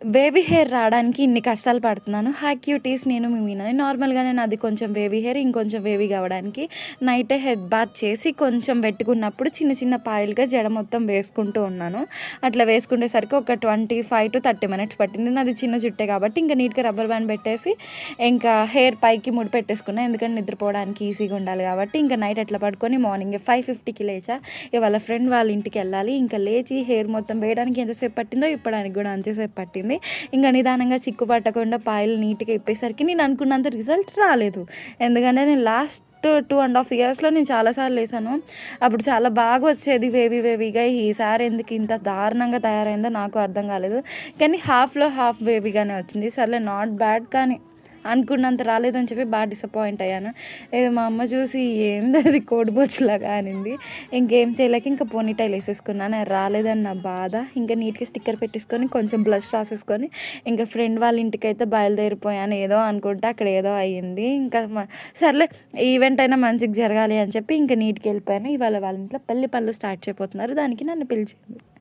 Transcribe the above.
Wavy hair రావడానికి ఇన్ని కష్టాలు పడుతున్నాను. హాయ్ క్యూటీస్, నేను మీ మీనాని. నార్మల్‌గానే నాది కొంచెం వేవీ హెయిర్, ఇంకొంచెం వేవీగా అవ్వడానికి నైటే హెడ్ బాత్ చేసి కొంచెం పెట్టుకున్నప్పుడు చిన్న చిన్న పాయలుగా జడ మొత్తం వేసుకుంటూ ఉన్నాను. అట్లా వేసుకునేసరికి ఒక 25-30 మినిట్స్ పట్టింది. నాది చిన్న జుట్టే కాబట్టి ఇంకా నీట్‌గా రబ్బర్ బ్యాండ్ పెట్టేసి ఇంకా హెయిర్ పైకి ముడి పెట్టేసుకున్నా. ఎందుకంటే నిద్రపోవడానికి ఈజీగా ఉండాలి కాబట్టి. ఇంకా నైట్ అట్లా పడుకొని మార్నింగే 5:50కి లేచా. ఇవాళ ఫ్రెండ్ వాళ్ళ ఇంటికెళ్ళాలి. ఇంకా లేచి హెయిర్ మొత్తం వేయడానికి ఎంతసేపు పట్టిందో ఇప్పడానికి కూడా అంతసేపు పట్టింది. ఇంకా నిదానంగా చిక్కు పట్టకుండా పాయలు నీట్‌గా ఇప్పేసరికి నేను అనుకున్నంత రిజల్ట్ రాలేదు. ఎందుకంటే నేను లాస్ట్ 2.5 ఇయర్స్‌లో నేను చాలా సార్లు ఏసాను. అప్పుడు చాలా బాగా వచ్చేది వేవీగా. ఈసారి ఎందుకు ఇంత దారుణంగా తయారైందో నాకు అర్థం కాలేదు. కానీ హాఫ్‌లో హాఫ్ వేవీగానే వచ్చింది. సర్లే నాట్ బ్యాడ్, కానీ అనుకున్నంత రాలేదని చెప్పి బాగా డిసప్పాయింట్ అయ్యాను. మా అమ్మ చూసి ఏందది కోడిబొచ్చులాగా అనింది. ఇంకేం చేయలేక ఇంకా పోనీటైల్ ఏసేసుకున్నాను. అది రాలేదని నా బాధ. ఇంకా నీట్‌గా స్టిక్కర్ పెట్టేసుకొని కొంచెం బ్లష్ రాసేసుకొని ఇంకా ఫ్రెండ్ వాళ్ళ ఇంటికైతే బయలుదేరిపోయాను. ఏదో అనుకుంటే అక్కడ ఏదో అయ్యింది. ఇంకా సర్లే ఈవెంట్ అయినా మంచిగా జరగాలి అని చెప్పి ఇంకా నీట్‌గా వెళ్ళిపోయాను. ఇవాళ వాళ్ళ ఇంట్లో పెళ్లి పనులు స్టార్ట్ చేయబోతున్నారు. దానికి నన్ను పిలిచింది.